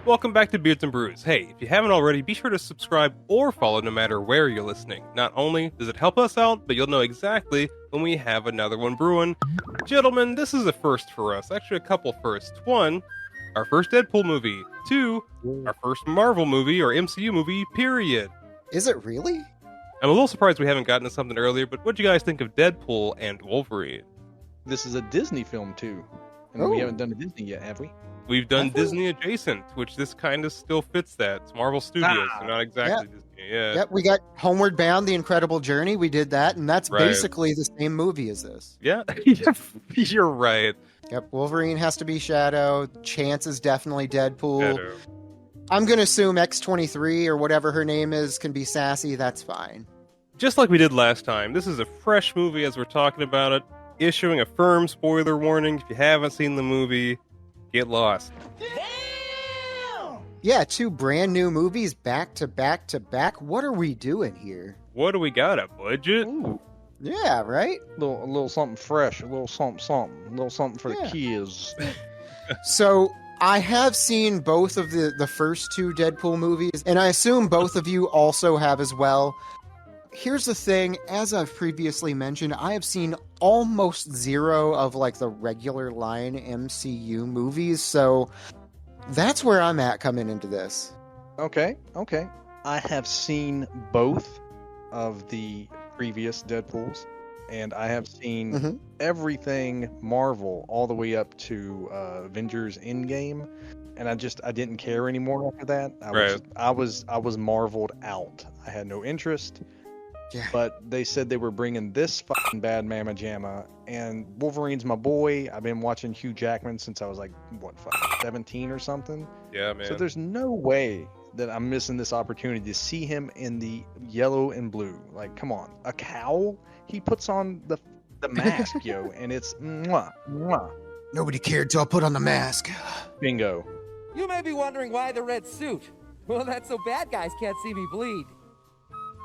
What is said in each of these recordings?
Welcome back to Beards and Brews. Hey, if you haven't already, be sure to subscribe or follow no matter where you're listening. Not only does it help us out, but you'll know exactly when we have another one brewing. Gentlemen, this is a first for us. Actually, a couple firsts. One, our first Deadpool movie. Two, our first Marvel movie or MCU movie, period. Is it really? I'm a little surprised we haven't gotten to something earlier, but what do you guys think of Deadpool and Wolverine? This is a Disney film, too. And we haven't done a Disney yet, have we? We've done Disney adjacent, which this kind of still fits that. It's Marvel Studios, so not exactly Disney. Yeah. Yep, we got Homeward Bound, The Incredible Journey. We did that, and that's basically the same movie as this. Yeah, you're right. Yep, Wolverine has to be Shadow. Chance is definitely Deadpool. Shadow. I'm going to assume X-23 or whatever her name is can be Sassy. That's fine. Just like we did last time, this is a fresh movie as we're talking about it. Issuing a firm spoiler warning. If you haven't seen the movie, get lost. Damn! Yeah, 2 brand new movies back to back to back. What are we doing here? What do we got, a budget? Ooh. Yeah, right? A little something fresh, a little something. A little something for the kids. So, I have seen both of the first 2 Deadpool movies, and I assume both of you also have as well. Here's the thing, as I've previously mentioned, I have seen almost 0 of like the regular line MCU movies, so that's where I'm at coming into this. Okay. I have seen both of the previous Deadpools, and I have seen everything Marvel all the way up to Avengers Endgame, and I didn't care anymore after that. I was marveled out. I had no interest. Yeah. But they said they were bringing this fucking bad mamma jamma, and Wolverine's my boy. I've been watching Hugh Jackman since I was like, 17 or something? Yeah, man. So there's no way that I'm missing this opportunity to see him in the yellow and blue. Like, come on. A cowl? He puts on the mask, yo, and it's mwah, mwah. Nobody cared till I put on the mask. Bingo. You may be wondering why the red suit. Well, that's so bad guys can't see me bleed.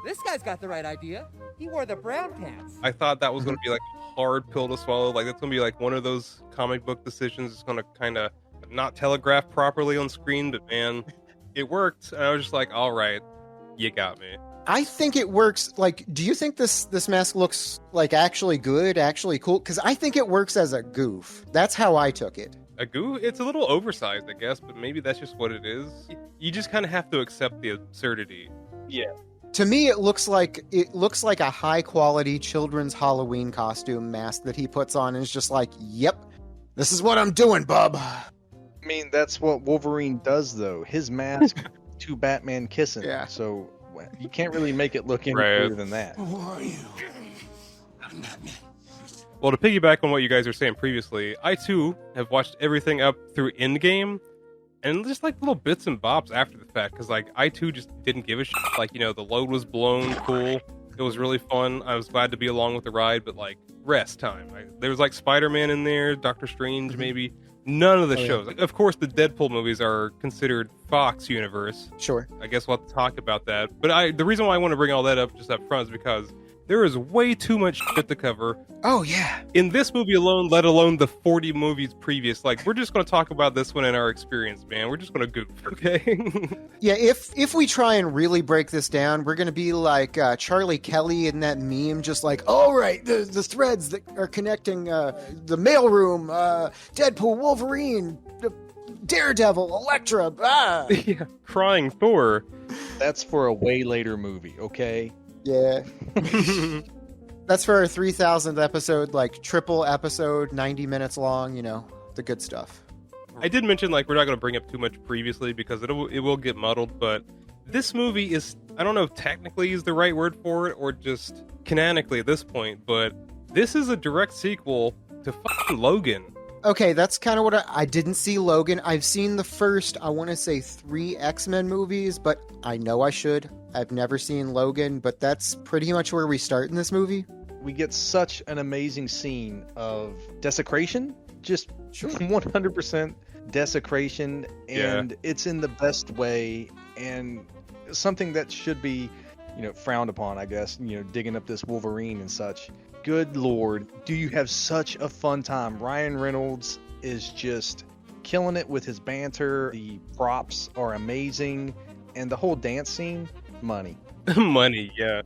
This guy's got the right idea. He wore the brown pants. I thought that was going to be like a hard pill to swallow. Like, that's going to be like one of those comic book decisions that's going to kind of not telegraph properly on screen, but man, it worked. And I was just like, all right, you got me. I think it works. Like, do you think this mask looks like actually good, actually cool? Because I think it works as a goof. That's how I took it. A goof? It's a little oversized, I guess, but maybe that's just what it is. You just kind of have to accept the absurdity. Yeah. To me, it looks like a high quality children's Halloween costume mask that he puts on and is just like, yep, this is what I'm doing, bub. I mean, that's what Wolverine does, though. His mask, 2 Batman kissing. Yeah. So you can't really make it look any better than that. Who are you? I'm Batman. Well, to piggyback on what you guys were saying previously, I too have watched everything up through Endgame. And just like little bits and bobs after the fact, because like I too just didn't give a shit. Like, you know, the load was blown, cool. It was really fun. I was glad to be along with the ride, but like rest time. There was like Spider-Man in there, Doctor Strange, maybe. None of the shows. Like, of course, the Deadpool movies are considered Fox universe. Sure. I guess we'll have to talk about that. But the reason why I want to bring all that up just up front is because there is way too much shit to cover. Oh, yeah. In this movie alone, let alone the 40 movies previous. Like, we're just going to talk about this one in our experience, man. We're just going to goof, okay? Yeah, if we try and really break this down, we're going to be like Charlie Kelly in that meme, just like, all right, the threads that are connecting the mailroom, Deadpool, Wolverine, Daredevil, Elektra, Yeah, crying Thor. That's for a way later movie, okay? Yeah. That's for our 3,000th episode, like triple episode, 90 minutes long, you know, the good stuff. I did mention, like, we're not going to bring up too much previously because it will get muddled, but this movie is, I don't know if technically is the right word for it or just canonically at this point, but this is a direct sequel to fucking Logan. Okay, that's kind of what I didn't see Logan. I've seen the first, I want to say 3 X-Men movies, but I know I should. I've never seen Logan, but that's pretty much where we start in this movie. We get such an amazing scene of desecration, just 100% desecration, and it's in the best way, and something that should be, you know, frowned upon, I guess, you know, digging up this Wolverine and such. Good Lord, do you have such a fun time? Ryan Reynolds is just killing it with his banter. The props are amazing. And the whole dance scene, money. Money, yeah.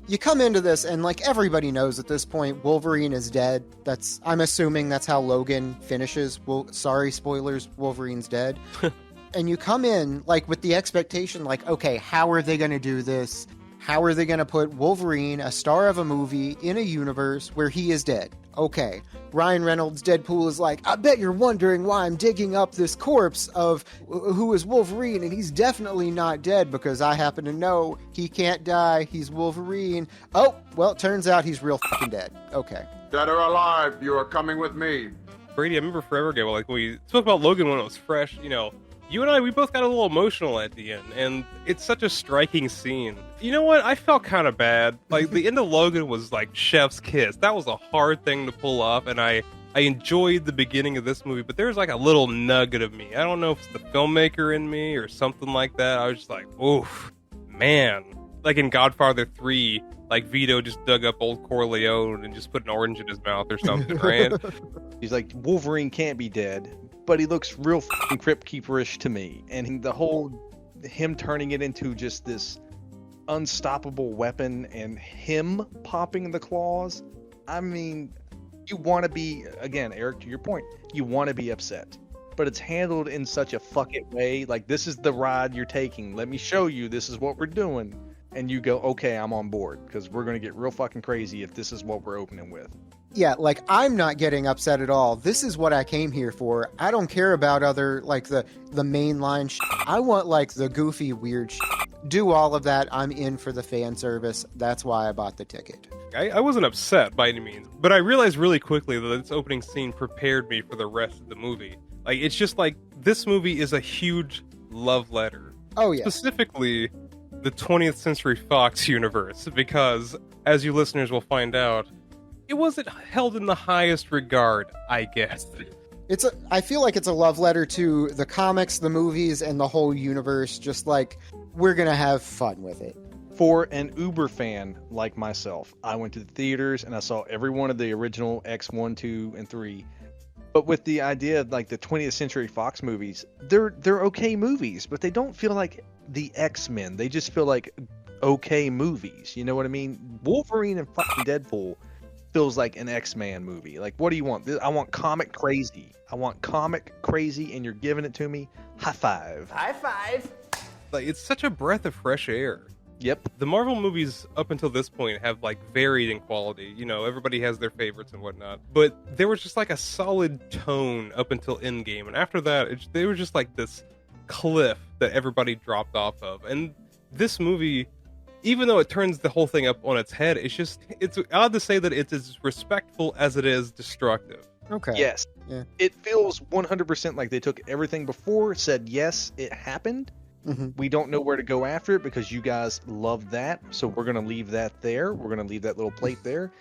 You come into this and like everybody knows at this point Wolverine is dead. I'm assuming that's how Logan finishes. Well, sorry, spoilers, Wolverine's dead. And you come in like with the expectation like, okay, how are they going to do this? How are they going to put Wolverine, a star of a movie, in a universe where he is dead? Okay. Ryan Reynolds, Deadpool, is like, I bet you're wondering why I'm digging up this corpse of who is Wolverine, and he's definitely not dead because I happen to know he can't die. He's Wolverine. Oh, well, it turns out he's real fucking dead. Okay. Dead or alive, you are coming with me. Brady, I remember forever ago, like when we spoke about Logan when it was fresh, you know, you and I, we both got a little emotional at the end, and it's such a striking scene. You know what? I felt kind of bad. Like, the end of Logan was like chef's kiss. That was a hard thing to pull off, and I enjoyed the beginning of this movie, but there's like a little nugget of me. I don't know if it's the filmmaker in me or something like that. I was just like, oof, man. Like in Godfather 3, like Vito just dug up old Corleone and just put an orange in his mouth or something, right? He's like, Wolverine can't be dead, but he looks real fucking Crypt Keeper-ish to me. And the whole, him turning it into just this unstoppable weapon and him popping the claws. I mean, you want to be, again, Eric, to your point, you want to be upset. But it's handled in such a fuck it way. Like, this is the ride you're taking. Let me show you. This is what we're doing. And you go, okay, I'm on board. Because we're going to get real fucking crazy if this is what we're opening with. Yeah, like, I'm not getting upset at all. This is what I came here for. I don't care about other, like, the mainline shit. I want, like, the goofy, weird shit. Do all of that. I'm in for the fan service. That's why I bought the ticket. I wasn't upset by any means, but I realized really quickly that this opening scene prepared me for the rest of the movie. Like, it's just like, this movie is a huge love letter. Oh, yeah. Specifically, the 20th Century Fox universe, because, as you listeners will find out, it wasn't held in the highest regard, I guess. I feel like it's a love letter to the comics, the movies, and the whole universe. Just like, we're going to have fun with it. For an Uber fan like myself, I went to the theaters and I saw every one of the original X1, 2, and 3. But with the idea of like the 20th Century Fox movies, they're okay movies, but they don't feel like the X-Men. They just feel like okay movies. You know what I mean? Wolverine and fucking Deadpool feels like an X-Man movie. Like, what do you want? I want comic crazy. I want comic crazy, and you're giving it to me. High five. High five. Like, it's such a breath of fresh air. Yep. The Marvel movies up until this point have like varied in quality. You know, everybody has their favorites and whatnot. But there was just like a solid tone up until Endgame. And after that, they were just like this cliff that everybody dropped off of. And this movie, even though it turns the whole thing up on its head, it's odd to say that it's as respectful as it is destructive. Okay. Yes. Yeah. It feels 100% like they took everything before, said, yes, it happened. Mm-hmm. We don't know where to go after it because you guys love that. So we're going to leave that there. We're going to leave that little plate there.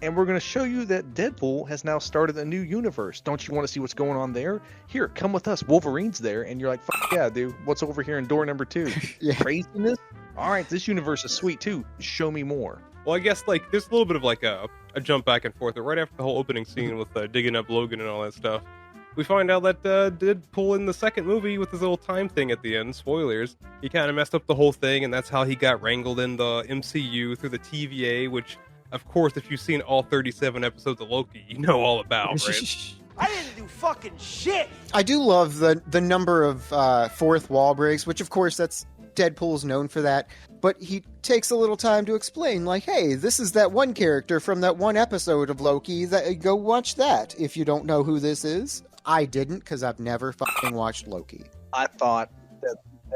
And we're going to show you that Deadpool has now started a new universe. Don't you want to see what's going on there? Here, come with us. Wolverine's there. And you're like, fuck yeah, dude. What's over here in door number 2? Yeah. Craziness? All right, this universe is sweet too. Show me more. Well, I guess like there's a little bit of like a jump back and forth. But right after the whole opening scene with digging up Logan and all that stuff, we find out that Deadpool in the second movie with his little time thing at the end, spoilers, he kind of messed up the whole thing, and that's how he got wrangled in the MCU through the TVA, which, of course, if you've seen all 37 episodes of Loki, you know all about, right? I didn't do fucking shit. I do love the number of fourth wall breaks, which, of course, that's Deadpool's known for that. But he takes a little time to explain, like, hey, this is that one character from that one episode of Loki. Go watch that if you don't know who this is. I didn't, because I've never fucking watched Loki. I thought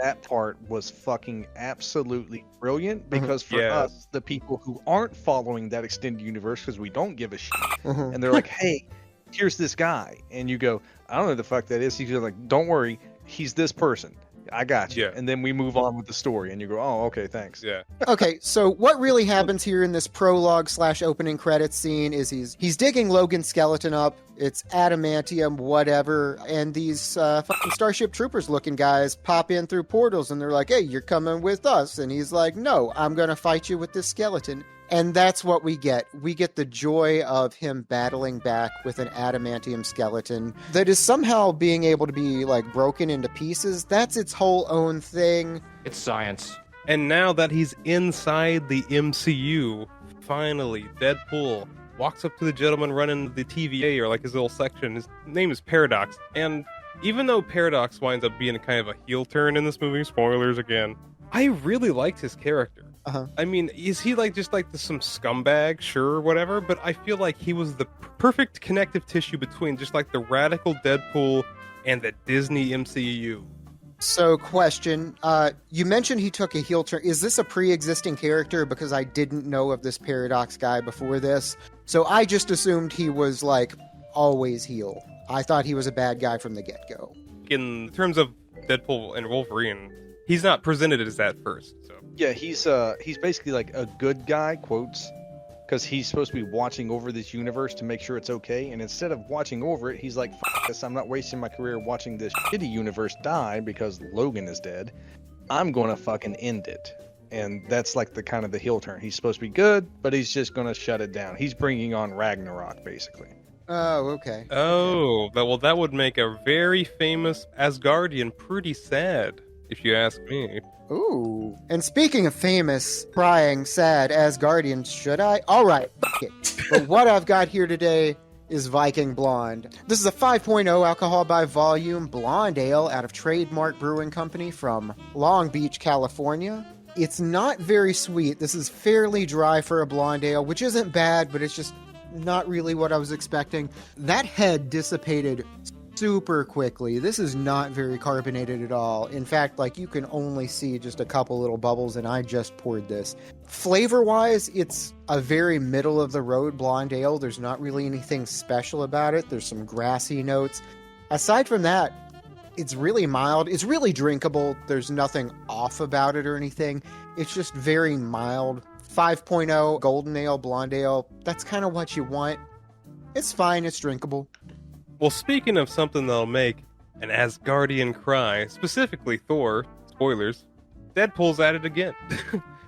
that part was fucking absolutely brilliant because for us, the people who aren't following that extended universe, because we don't give a shit, and they're like, hey, here's this guy. And you go, I don't know who the fuck that is. He's like, don't worry, he's this person. I got you. Yeah. And then we move on with the story, and you go, oh, okay, thanks. Yeah. Okay, so what really happens here in this prologue / opening credits scene is he's digging Logan's skeleton up. It's adamantium, whatever, and these fucking Starship Troopers looking guys pop in through portals, and they're like, hey, you're coming with us. And he's like, no, I'm gonna fight you with this skeleton. And that's what we get. We get the joy of him battling back with an adamantium skeleton that is somehow being able to be like broken into pieces. That's its whole own thing. It's science. And now that he's inside the MCU, finally, Deadpool walks up to the gentleman running the TVA, or like his little section. His name is Paradox. And even though Paradox winds up being kind of a heel turn in this movie, spoilers again, I really liked his character. I mean, is he like just like some scumbag? Sure, whatever. But I feel like he was the perfect connective tissue between just like the radical Deadpool and the Disney MCU. So, question. You mentioned he took a heel turn. Is this a pre-existing character? Because I didn't know of this Paradox guy before this. So I just assumed he was like always heel. I thought he was a bad guy from the get-go. In terms of Deadpool and Wolverine, he's not presented as that first. So Yeah, he's basically like a good guy, quotes, because he's supposed to be watching over this universe to make sure it's okay. And instead of watching over it, he's like, "F this, I'm not wasting my career watching this shitty universe die because Logan is dead. I'm going to fucking end it." And that's like the kind of the heel turn. He's supposed to be good, but he's just going to shut it down. He's bringing on Ragnarok, basically. Oh, okay. Oh, well, that would make a very famous Asgardian pretty sad, if you ask me. Ooh. And speaking of famous, crying, sad Asgardians, should I? All right, fuck it. But what I've got here today is Viking Blonde. This is a 5.0 alcohol by volume blonde ale out of Trademark Brewing Company from Long Beach, California. It's not very sweet. This is fairly dry for a blonde ale, which isn't bad, but it's just not really what I was expecting. That head dissipated super quickly. This is not very carbonated at all. In fact, like you can only see just a couple little bubbles, and I just poured this. Flavor-wise, it's a very middle-of-the-road blonde ale. There's not really anything special about it. There's some grassy notes. Aside from that, it's really mild. It's really drinkable. There's nothing off about it or anything. It's just very mild. 5.0 golden ale, blonde ale. That's kind of what you want. It's fine. It's drinkable. Well, speaking of something that'll make an Asgardian cry, specifically Thor, spoilers, Deadpool's at it again.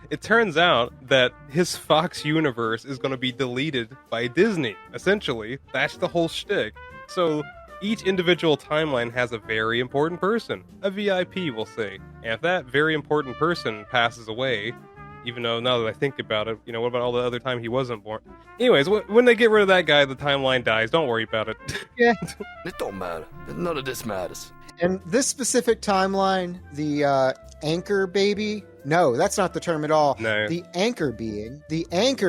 It turns out that his Fox universe is going to be deleted by Disney, essentially. That's the whole shtick. So each individual timeline has a very important person, a VIP, we'll say. And if that very important person passes away, even though now that I think about it, what about all the other time he wasn't born? Anyways, when they get rid of that guy, the timeline dies. Don't worry about it. Yeah. It don't matter. None of this matters. And this specific timeline, the anchor baby, no, that's not the term at all. No. The anchor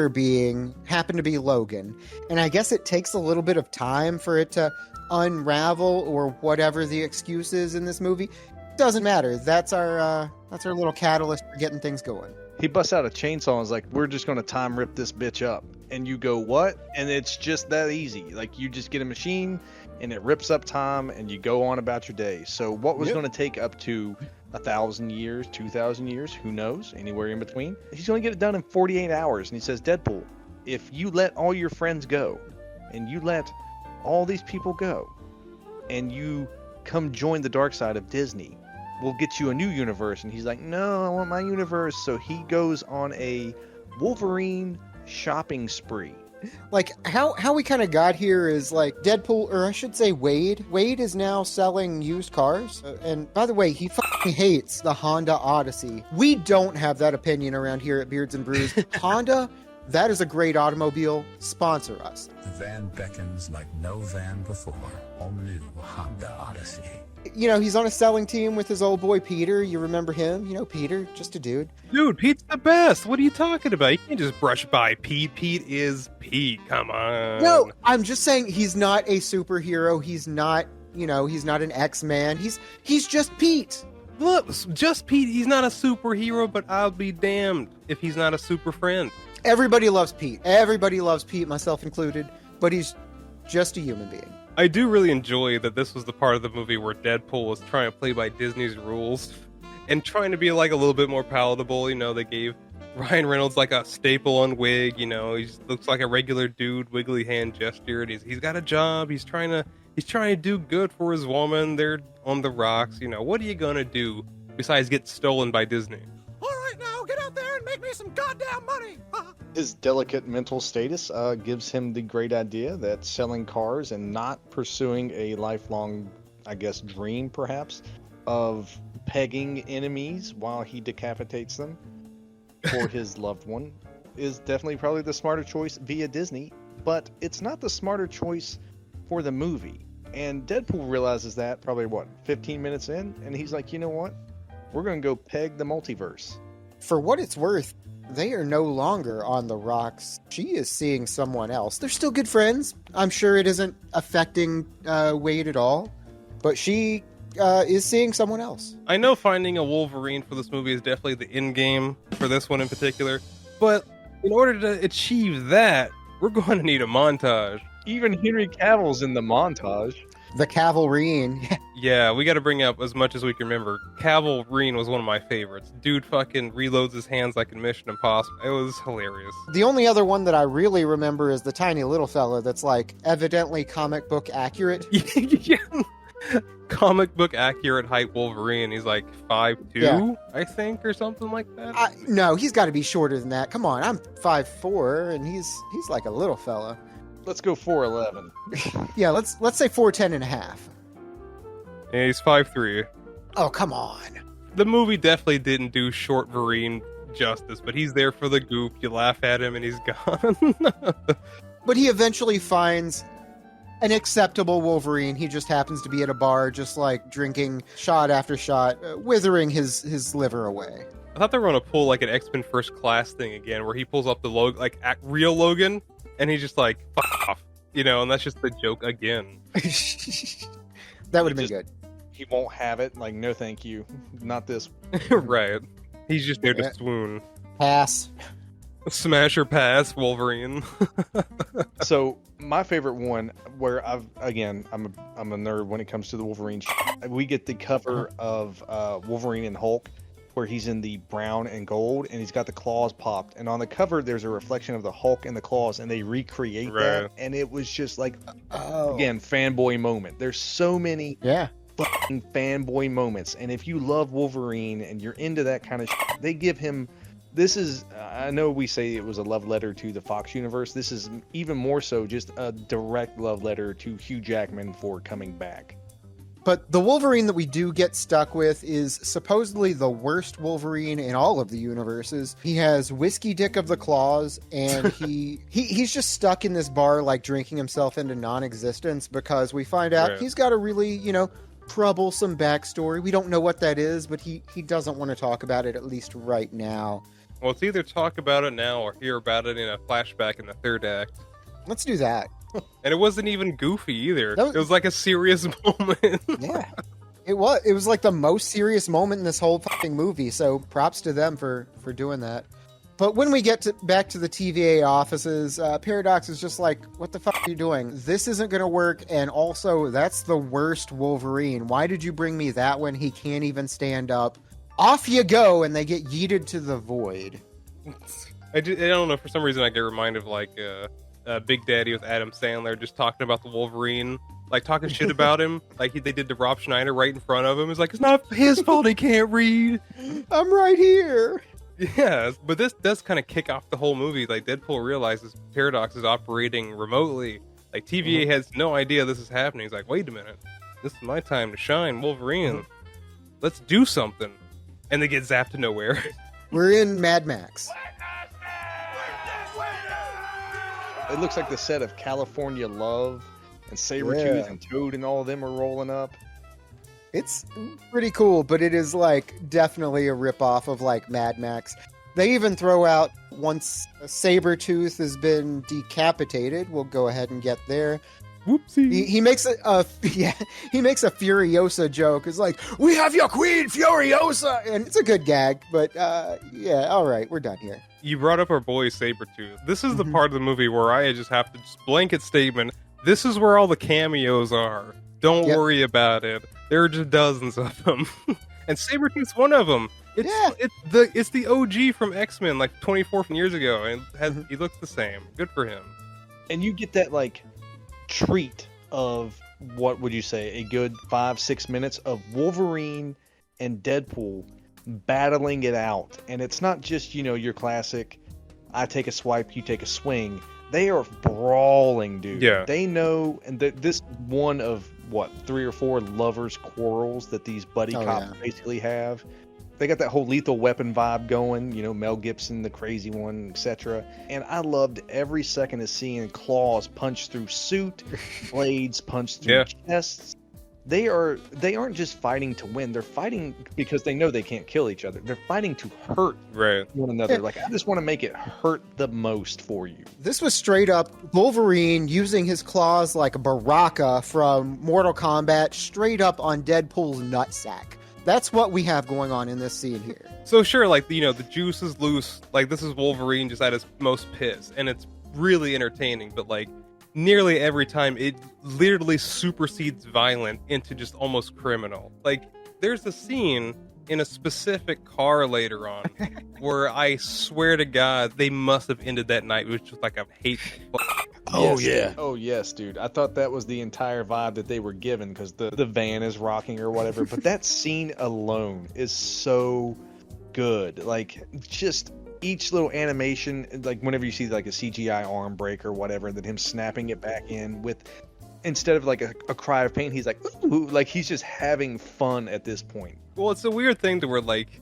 being happened to be Logan. And I guess it takes a little bit of time for it to unravel or whatever the excuse is in this movie. Doesn't matter. That's our little catalyst for getting things going. He busts out a chainsaw and is like, "We're just going to time rip this bitch up." And you go, "What?" And it's just that easy. Like, you just get a machine and it rips up time and you go on about your day. So what was going to take up to 1,000 years, 2,000 years, who knows, anywhere in between, he's going to get it done in 48 hours. And he says, "Deadpool, if you let all your friends go and you let all these people go and you come join the dark side of Disney, we'll get you a new universe." And he's like, "No, I want my universe." So he goes on a Wolverine shopping spree. Like, how we kind of got here is like Deadpool, or I should say Wade. Wade is now selling used cars. And by the way, he fucking hates the Honda Odyssey. We don't have that opinion around here at Beards and Brews. Honda, that is a great automobile. Sponsor us. The van beckons like no van before. All new Honda Odyssey. He's on a selling team with his old boy Peter. You remember him? Peter, just a dude. Dude, Pete's the best. What are you talking about? You can't just brush by Pete. Pete is Pete. Come on. No, I'm just saying he's not a superhero. He's not, he's not an X-Man. He's just Pete. Look, just Pete. He's not a superhero, but I'll be damned if he's not a super friend. Everybody loves Pete. Everybody loves Pete, myself included. But he's just a human being. I do really enjoy that this was the part of the movie where Deadpool was trying to play by Disney's rules and trying to be like a little bit more palatable. They gave Ryan Reynolds like a staple-on wig. He just looks like a regular dude, wiggly hand gesture. And he's got a job. He's trying to do good for his woman. They're on the rocks. What are you gonna do besides get stolen by Disney? All right, now get out there and make me some goddamn money. His delicate mental status gives him the great idea that selling cars and not pursuing a lifelong, I guess, dream perhaps of pegging enemies while he decapitates them for his loved one is definitely probably the smarter choice via Disney, but it's not the smarter choice for the movie. And Deadpool realizes that probably 15 minutes in, and he's like, you know what? We're going to go peg the multiverse. For what it's worth, they are no longer on the rocks. She is seeing someone else. They're still good friends. I'm sure it isn't affecting Wade at all, but she is seeing someone else. I know finding a Wolverine for this movie is definitely the end game for this one in particular, but in order to achieve that, we're going to need a montage. Even Henry Cavill's in the montage. The Cavalrine. Yeah, we got to bring up as much as we can remember. Cavalrine was one of my favorites. Dude fucking reloads his hands like in Mission Impossible. It was hilarious. The only other one that I really remember is the tiny little fella that's like evidently comic book accurate. Yeah. Comic book accurate height Wolverine. He's like 5'2", I think, or something like that. No, he's got to be shorter than that. Come on, I'm 5'4", and he's like a little fella. Let's go 4'11". Yeah, let's say 4'10 and a half. Yeah, he's 5'3". Oh, come on. The movie definitely didn't do short Vereen justice, but he's there for the goof. You laugh at him and he's gone. But he eventually finds an acceptable Wolverine. He just happens to be at a bar, just like drinking shot after shot, withering his liver away. I thought they were going to pull like an X-Men First Class thing again, where he pulls up the real Logan, and he's just like, fuck off, and that's just the joke again. That would have been good. He won't have it. Like, no, thank you. Not this. Right. He's just there to swoon. Pass. Smash or pass, Wolverine. So my favorite one, where I'm a nerd when it comes to the Wolverine. We get the cover of Wolverine and Hulk, where he's in the brown and gold, and he's got the claws popped. And on the cover, there's a reflection of the Hulk and the claws, and they recreate that. And it was just like, again, fanboy moment. There's so many fucking fanboy moments. And if you love Wolverine and you're into that kind of shit, they give him... This is, I know we say it was a love letter to the Fox universe. This is even more so just a direct love letter to Hugh Jackman for coming back. But the Wolverine that we do get stuck with is supposedly the worst Wolverine in all of the universes. He has whiskey dick of the claws, and he's just stuck in this bar, like drinking himself into non-existence, because we find out he's got a really, troublesome backstory. We don't know what that is, but he doesn't want to talk about it, at least right now. Well, it's either talk about it now or hear about it in a flashback in the third act. Let's do that. And it wasn't even goofy either. It was like a serious moment. Yeah. It was like the most serious moment in this whole fucking movie, so props to them for doing that. But when we get back to the TVA offices, Paradox is just like, what the fuck are you doing? This isn't going to work, and also, that's the worst Wolverine. Why did you bring me that when he can't even stand up? Off you go, and they get yeeted to the void. I don't know, for some reason I get reminded of like Big Daddy with Adam Sandler just talking about the Wolverine, like talking shit about him, like they did to Rob Schneider right in front of him. It's like, it's not his fault he can't read. I'm right here. Yeah, but this does kind of kick off the whole movie. Like, Deadpool realizes Paradox is operating remotely. Like, TVA has no idea this is happening. He's like, wait a minute. This is my time to shine, Wolverine. Let's do something. And they get zapped to nowhere. We're in Mad Max. It looks like the set of California Love, and Sabretooth and Toad and all of them are rolling up. It's pretty cool, but it is like definitely a ripoff of like Mad Max. They even throw out, once Sabretooth has been decapitated, we'll go ahead and get there. Whoopsie. He makes he makes a Furiosa joke. It's like, we have your queen, Furiosa! And it's a good gag, but all right, we're done here. You brought up our boy Sabretooth. This is the part of the movie where I just have to just blanket statement, this is where all the cameos are. Don't worry about it. There are just dozens of them. And Sabretooth's one of them. It's the OG from X-Men like 24 years ago, and he looks the same. Good for him. And you get that like treat of, what would you say, a good 5-6 minutes of Wolverine and Deadpool battling it out. And it's not just, your classic, I take a swipe, you take a swing. They are brawling, dude. Yeah. They know, and this one of, 3 or 4 lovers' quarrels that these buddy cops basically have. They got that whole Lethal Weapon vibe going, Mel Gibson, the crazy one, etc. And I loved every second of seeing claws punch through suit, blades punch through chests. They aren't just fighting to win. They're fighting because they know they can't kill each other. They're fighting to hurt one another. Like, I just want to make it hurt the most for you. This was straight up Wolverine using his claws like a Baraka from Mortal Kombat straight up on Deadpool's nutsack. That's what we have going on in this scene here. So sure, like, the juice is loose. Like, this is Wolverine just at his most pissed, and it's really entertaining. But like, nearly every time, it literally supersedes violent into just almost criminal. Like, there's a scene in a specific car later on where I swear to God they must have ended that night with just like a hateful. Oh, yeah. Oh, yes, dude. I thought that was the entire vibe that they were given because the van is rocking or whatever. But that scene alone is so good. Like, just each little animation, like whenever you see like a CGI arm break or whatever, then him snapping it back in with, instead of like a cry of pain, he's like, ooh, like he's just having fun at this point. Well, it's a weird thing to where, like,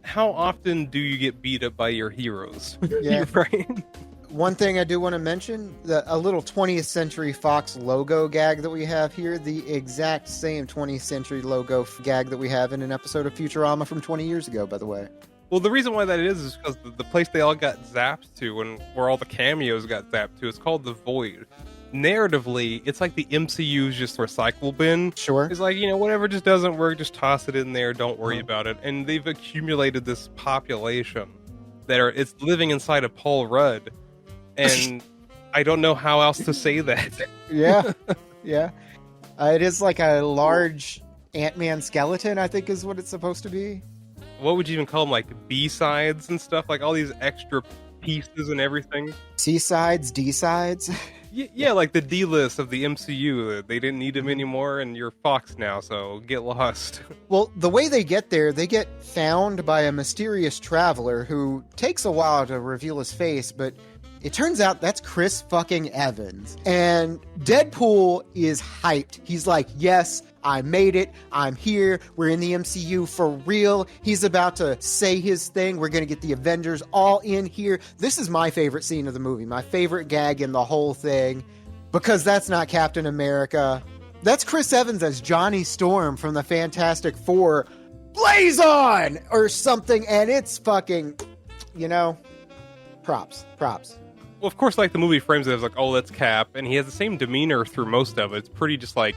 how often do you get beat up by your heroes? Yeah. Right? One thing I do want to mention, a little 20th Century Fox logo gag that we have here, the exact same 20th Century logo gag that we have in an episode of Futurama from 20 years ago, by the way. Well, the reason why that is because the place they all got zapped to and where all the cameos got zapped to is called the Void. Narratively, it's like the MCU's just recycle bin. Sure. It's like, whatever just doesn't work, just toss it in there, don't worry about it. And they've accumulated this population it's living inside of Paul Rudd. And I don't know how else to say that. Yeah. It is like a large Ant-Man skeleton, I think is what it's supposed to be. What would you even call them? Like B-sides and stuff? Like all these extra pieces and everything? C-sides, D-sides? Yeah, like the D-list of the MCU. They didn't need him anymore, and you're Fox now, so get lost. Well, the way they get there, they get found by a mysterious traveler who takes a while to reveal his face, but it turns out that's Chris fucking Evans. And Deadpool is hyped. He's like, yes, I made it. I'm here. We're in the MCU for real. He's about to say his thing. We're going to get the Avengers all in here. This is my favorite scene of the movie. My favorite gag in the whole thing. Because that's not Captain America. That's Chris Evans as Johnny Storm from the Fantastic Four. Blaze on! Or something. And it's fucking, props. Well, of course, like, the movie frames it as like, oh, that's Cap, and he has the same demeanor through most of it. It's pretty just like,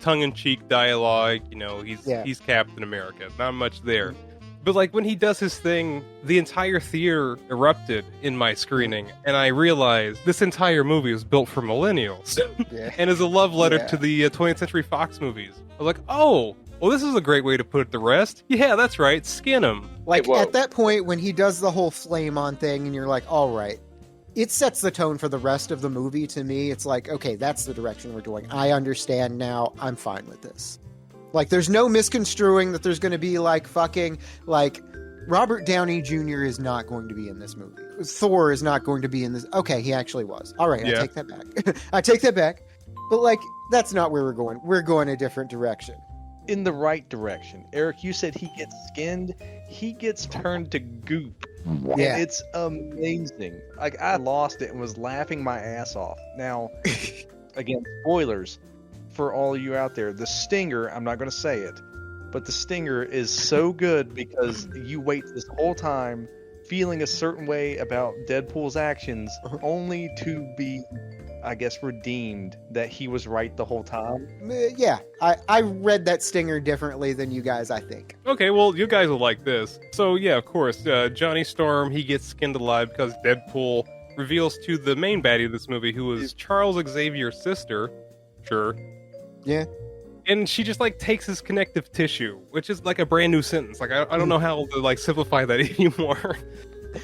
tongue-in-cheek dialogue, he's Captain America. Not much there. But, like, when he does his thing, the entire theater erupted in my screening, and I realized this entire movie was built for millennials. And is a love letter to the 20th Century Fox movies. I was like, oh, well, this is a great way to put it to rest. Yeah, that's right, skin him. Like, at that point, when he does the whole flame-on thing, and you're like, all right, it sets the tone for the rest of the movie to me. It's like, okay, that's the direction we're going. I understand now. I'm fine with this. Like, there's no misconstruing that there's going to be, like, fucking, like, Robert Downey Jr. is not going to be in this movie. Thor is not going to be in this. Okay, he actually was. All right, I take that back. I take that back. But, like, that's not where we're going. We're going a different direction. In the right direction. Eric, you said he gets skinned. He gets turned to goop. Yeah. And it's amazing. Like, I lost it and was laughing my ass off. Now, again, spoilers for all of you out there. The stinger, I'm not going to say it, but the stinger is so good because you wait this whole time feeling a certain way about Deadpool's actions only to be, I guess, redeemed that he was right the whole time. Yeah, I read that stinger differently than you guys, I think. Okay, well, you guys will like this. So, yeah, of course, Johnny Storm, he gets skinned alive because Deadpool reveals to the main baddie of this movie, who is Charles Xavier's sister. Sure. Yeah. And she just, like, takes his connective tissue, which is, like, a brand new sentence. Like, I don't know how to, like, simplify that anymore.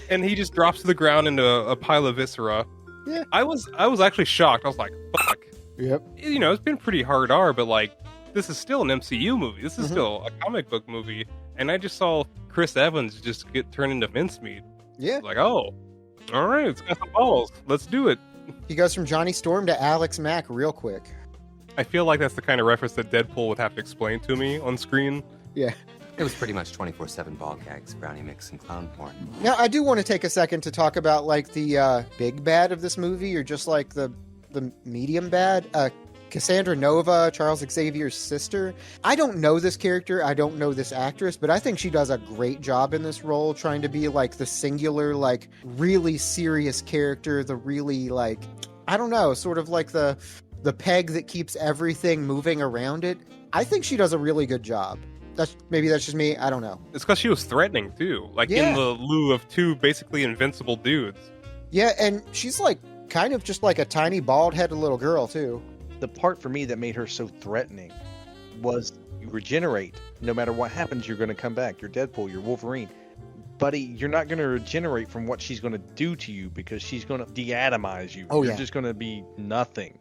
And he just drops to the ground into a pile of viscera. Yeah. I was actually shocked. I was like, fuck. Yep. It's been pretty hard R, but, like, this is still an MCU movie. This is still a comic book movie. and I just saw Chris Evans just get turned into mincemeat. Yeah. Like, oh, all right, it's got some balls. Let's do it. He goes from Johnny Storm to Alex Mack real quick. I feel like that's the kind of reference that Deadpool would have to explain to me on screen. Yeah. It was pretty much 24/7 ball gags, brownie mix, and clown porn. Now, I do want to take a second to talk about like the big bad of this movie, or just like the medium bad. Cassandra Nova, Charles Xavier's sister. I don't know this character. I don't know this actress, but I think she does a great job in this role, trying to be like the singular, like really serious character, the really like, I don't know, sort of like the peg that keeps everything moving around it. I think she does a really good job. Maybe that's just me. I don't know. It's because she was threatening too, like in the lieu of two basically invincible dudes. Yeah, and she's like kind of just like a tiny bald-headed little girl too. The part for me that made her so threatening was you regenerate. No matter what happens, you're going to come back. You're Deadpool, you're Wolverine. Buddy, you're not going to regenerate from what she's going to do to you, because she's going to de-atomize you. Oh, you're yeah. just going to be nothing.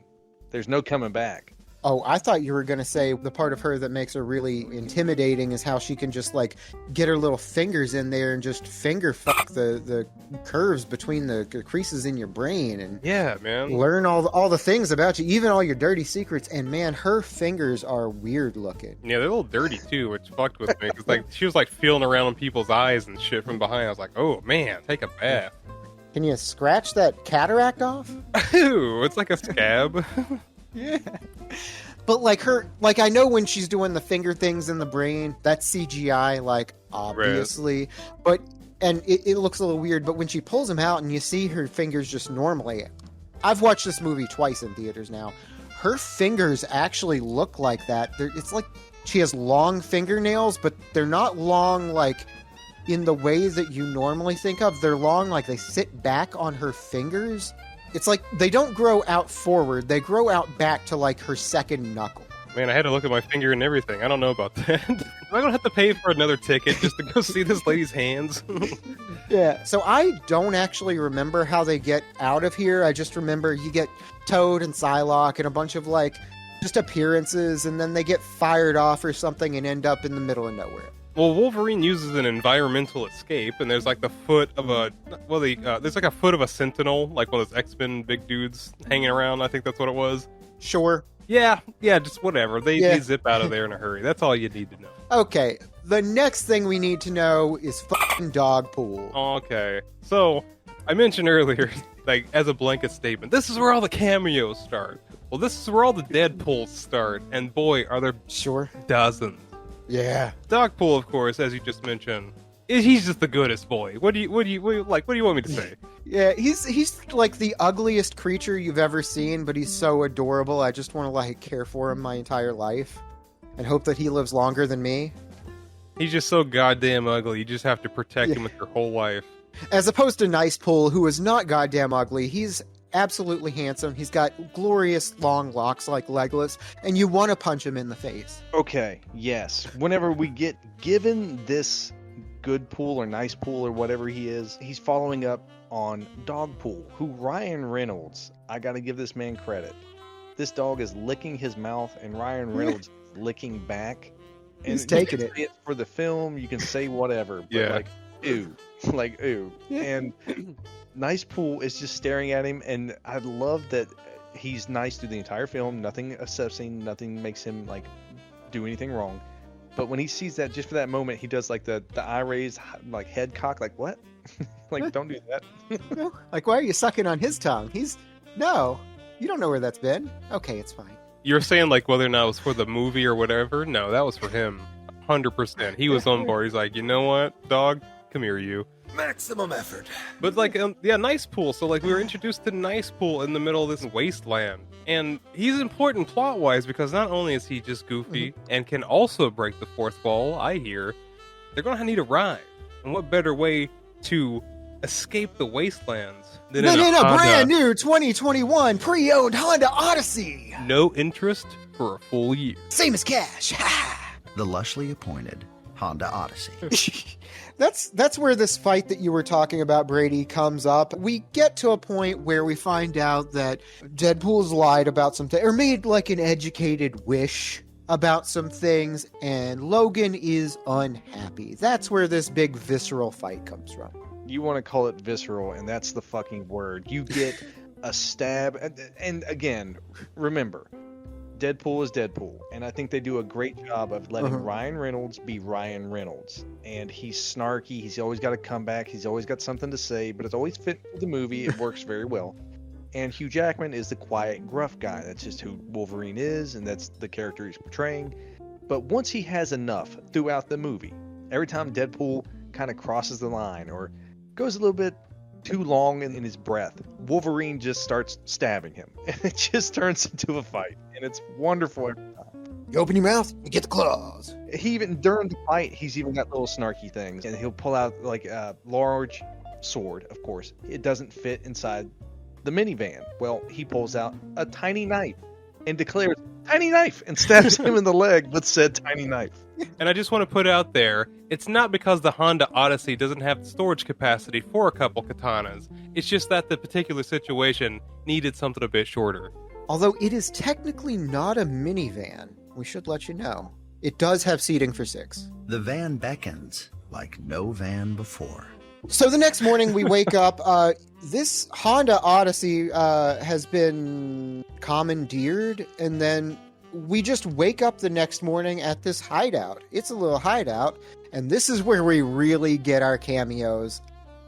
There's no coming back. Oh, I thought you were going to say the part of her that makes her really intimidating is how she can just like get her little fingers in there and just finger fuck the curves between the creases in your brain and Yeah, man. learn all the things about you, even all your dirty secrets. And man, her fingers are weird looking. Yeah, they're a little dirty too, which fucked with me. Cause like she was like feeling around in people's eyes and shit from behind. I was like, oh man, take a bath. Can you scratch that cataract off? Ooh, it's like a scab. Yeah. But like her, like I know when she's doing the finger things in the brain, that's CGI, like obviously. But and it looks a little weird, but when she pulls them out and you see her fingers just normally. I've watched this movie twice in theaters now. Her fingers actually look like that. It's like she has long fingernails, but they're not long like in the way that you normally think of. They're long like they sit back on her fingers. It's like they don't grow out forward. They grow out back to like her second knuckle. Man, I had to look at my finger and everything. I don't know about that. Am I gonna have to pay for another ticket just to go see this lady's hands? Yeah. So I don't actually remember how they get out of here. I just remember you get Toad and Psylocke and a bunch of like just appearances, and then they get fired off or something and end up in the middle of nowhere. Well, Wolverine uses an environmental escape, and there's like the foot of a there's like a foot of a Sentinel, like one of those X-Men big dudes hanging around. I think that's what it was. Sure. Yeah, just whatever. They zip out of there in a hurry. That's all you need to know. Okay. The next thing we need to know is fucking Dogpool. Okay, so I mentioned earlier, like as a blanket statement, this is where all the cameos start. Well, this is where all the Deadpools start, and boy, are there dozens. Yeah. Dogpool, of course, as you just mentioned, he's just the goodest boy. What do you want me to say? Yeah, he's like the ugliest creature you've ever seen, but he's so adorable. I just want to like care for him my entire life and hope that he lives longer than me. He's just so goddamn ugly. You just have to protect him with your whole life. As opposed to Nicepool, who is not goddamn ugly. He's absolutely handsome. He's got glorious long locks like Legolas, and you want to punch him in the face. Okay, yes. Whenever we get given this good pool or nice pool or whatever he is, he's following up on Dogpool, who Ryan Reynolds, I gotta give this man credit. This dog is licking his mouth and Ryan Reynolds is licking back. And he's taking it. It's for the film, you can say whatever, but like ooh. And Nice Pool is just staring at him, and I love that he's nice through the entire film. Nothing obsessing, nothing makes him like do anything wrong. But when he sees that, just for that moment, he does like the eye raise, like head cock, like what? Like don't do that. Like, why are you sucking on his tongue? No, you don't know where that's been. Okay, it's fine. You're saying like whether or not it was for the movie or whatever? No, that was for him. 100%. He was on board. He's like, you know what, dog? Come here, you. Maximum effort. But like, Nice Pool. So like, we were introduced to Nice Pool in the middle of this wasteland, and he's important plot wise because not only is he just goofy and can also break the fourth wall. I hear they're gonna need a ride, and what better way to escape the wastelands than in a brand new 2021 pre-owned Honda Odyssey. No interest for a full year. Same as cash. The lushly appointed Honda Odyssey. That's where this fight that you were talking about, Brady, comes up. We get to a point where we find out that Deadpool's lied about something, or made like an educated wish about some things, and Logan is unhappy. That's where this big visceral fight comes from. You want to call it visceral, and that's the fucking word. You get a stab, and again, remember, Deadpool is Deadpool, and I think they do a great job of letting Ryan Reynolds be Ryan Reynolds. And he's snarky, he's always got a comeback, he's always got something to say, but it's always fit for the movie, it works very well. And Hugh Jackman is the quiet, gruff guy. That's just who Wolverine is, and that's the character he's portraying. But once he has enough throughout the movie, every time Deadpool kind of crosses the line or goes a little bit too long in his breath, Wolverine just starts stabbing him. And it just turns into a fight. And it's wonderful every time. You open your mouth, you get the claws. He even, during the fight, he's even got little snarky things. And he'll pull out like a large sword, of course. It doesn't fit inside the minivan. Well, he pulls out a tiny knife and declares, "Tiny knife," and stabs him in the leg with said tiny knife. And I just want to put out there, it's not because the Honda Odyssey doesn't have storage capacity for a couple katanas. It's just that the particular situation needed something a bit shorter. Although it is technically not a minivan, we should let you know. It does have seating for 6. The van beckons like no van before. So the next morning we wake up. This Honda Odyssey has been commandeered, and then we just wake up the next morning at this hideout. It's a little hideout, and this is where we really get our cameos.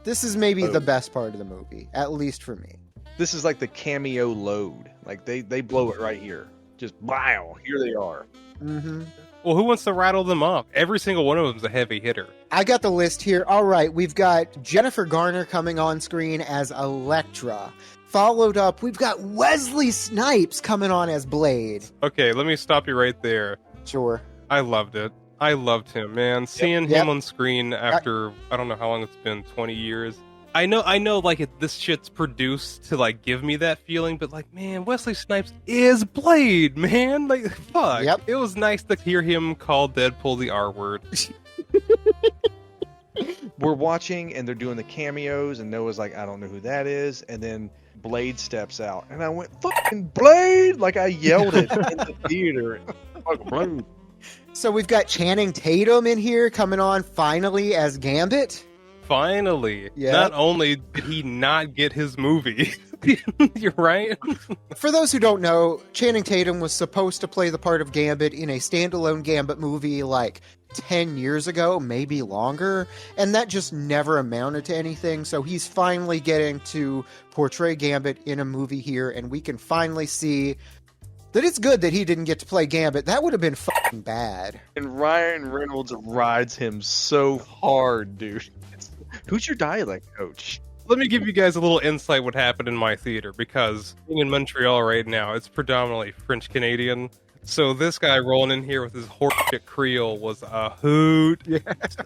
This is maybe the best part of the movie, at least for me. This is like the cameo load. Like they blow it right here. Just wow, here they are. Mm-hmm. Well, who wants to rattle them up? Every single one of them is a heavy hitter. I got the list here. All right, we've got Jennifer Garner coming on screen as Elektra. Followed up, we've got Wesley Snipes coming on as Blade. Okay, let me stop you right there. Sure. I loved it. I loved him, man. Seeing him on screen after, I don't know how long it's been, 20 years. I know, like, this shit's produced to, like, give me that feeling, but, like, man, Wesley Snipes is Blade, man. Like, fuck. Yep. It was nice to hear him call Deadpool the R word. We're watching, and they're doing the cameos, and Noah's like, I don't know who that is, and then Blade steps out, and I went, fucking Blade! Like, I yelled it in the theater. Fucking Blade. So we've got Channing Tatum in here coming on finally as Gambit. Finally. Yeah. Not only did he not get his movie, you're right. For those who don't know, Channing Tatum was supposed to play the part of Gambit in a standalone Gambit movie like 10 years ago, maybe longer, and that just never amounted to anything. So he's finally getting to portray Gambit in a movie here, and we can finally see that it's good that he didn't get to play Gambit. That would have been fucking bad. And Ryan Reynolds rides him so hard, dude. Who's your dialect coach? Let me give you guys a little insight what happened in my theater, because being in Montreal right now, it's predominantly French Canadian. So this guy rolling in here with his horseshit Creole was a hoot. Yeah.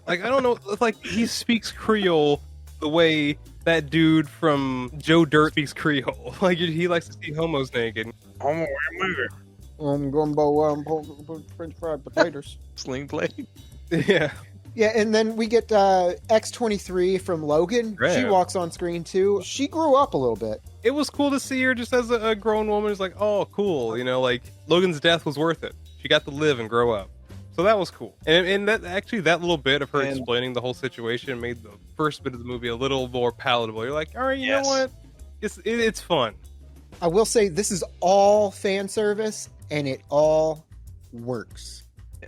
Like, I don't know, like, he speaks Creole the way that dude from Joe Dirt speaks Creole. Like, he likes to see homos naked. Gumbo, French fried potatoes. Sling blade. Yeah. Yeah, and then we get X-23 from Logan. Right. She walks on screen too. She grew up a little bit. It was cool to see her just as a grown woman. It's like, oh, cool. You know, like, Logan's death was worth it. She got to live and grow up. So that was cool. And that actually, that little bit of her explaining the whole situation made the first bit of the movie a little more palatable. You're like, all right, you know what? It's fun. I will say this is all fan service, and it all works.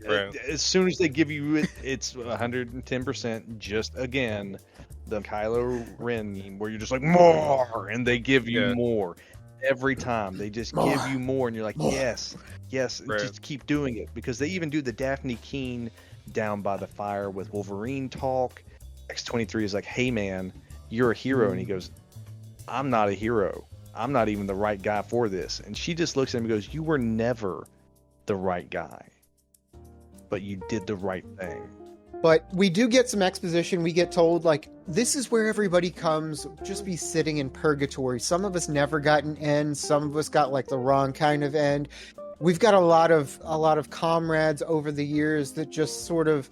Right. As soon as they give you it, it's 110%. Just again, the Kylo Ren where you're just like more, and they give you more every time. They just give you more, and you're like yes, right. Just keep doing it, because they even do the Daphne Keene down by the fire with Wolverine talk. X-23 is like, hey man, you're a hero, and he goes, I'm not a hero. I'm not even the right guy for this. And she just looks at him and goes, you were never the right guy, but you did the right thing. But we do get some exposition. We get told, like, this is where everybody comes, just be sitting in purgatory. Some of us never got an end. Some of us got, like, the wrong kind of end. We've got a lot of comrades over the years that just sort of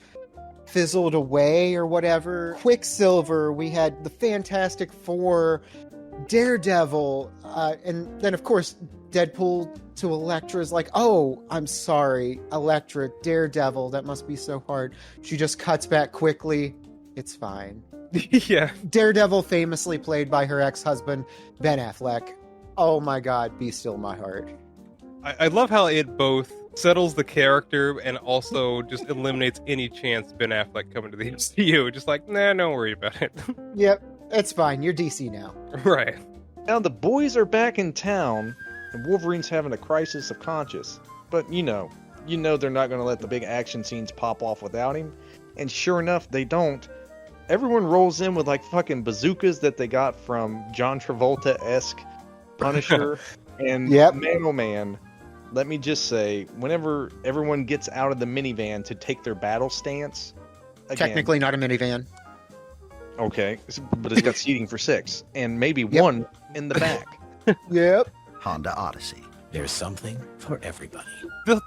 fizzled away or whatever. Quicksilver, we had the Fantastic Four. Daredevil, and then of course Deadpool to Elektra's like, oh, I'm sorry, Elektra, Daredevil, that must be so hard. She just cuts back quickly. It's fine. Yeah. Daredevil, famously played by her ex-husband, Ben Affleck. Oh my God, be still my heart. I love how it both settles the character and also just eliminates any chance Ben Affleck coming to the MCU. Just like, nah, don't worry about it. Yep, it's fine. You're DC now. Right. Now the boys are back in town, and Wolverine's having a crisis of conscience. But you know they're not going to let the big action scenes pop off without him. And sure enough, they don't. Everyone rolls in with like fucking bazookas that they got from John Travolta-esque Punisher. And man, oh man, let me just say, whenever everyone gets out of the minivan to take their battle stance, again, Technically not a minivan. okay, but it's got seating for 6 and maybe one in the back. Yep. Honda Odyssey. There's something for everybody.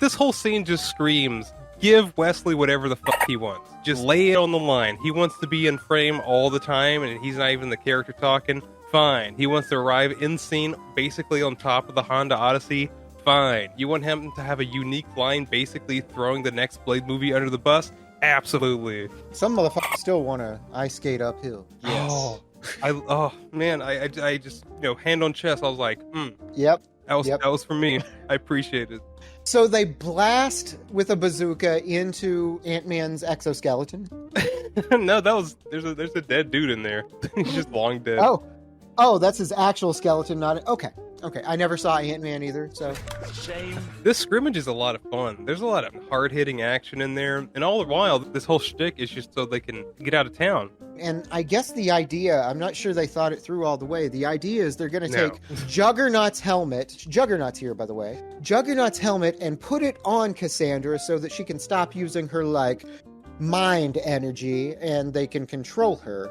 This whole scene just screams, give Wesley whatever the fuck he wants. Just lay it on the line. He wants to be in frame all the time, and he's not even the character talking. Fine. He wants to arrive in scene basically on top of the Honda Odyssey. Fine. You want him to have a unique line basically throwing the next Blade movie under the bus? Absolutely. Some motherfuckers still want to ice skate uphill. Yes. Oh man, I just, hand on chest, I was like, Yep. that was for me. I appreciate it. So they blast with a bazooka into Ant-Man's exoskeleton. No, there's a dead dude in there. He's just long dead. Oh, that's his actual skeleton, not okay. I never saw Ant-Man either, so This scrimmage is a lot of fun. There's a lot of hard-hitting action in there, and all the while, this whole shtick is just so they can get out of town. and I guess the idea, I'm not sure they thought it through all the way. The idea is they're going to take Juggernaut's helmet. Juggernaut's here, by the way. Juggernaut's helmet and put it on Cassandra so that she can stop using her, mind energy and they can control her.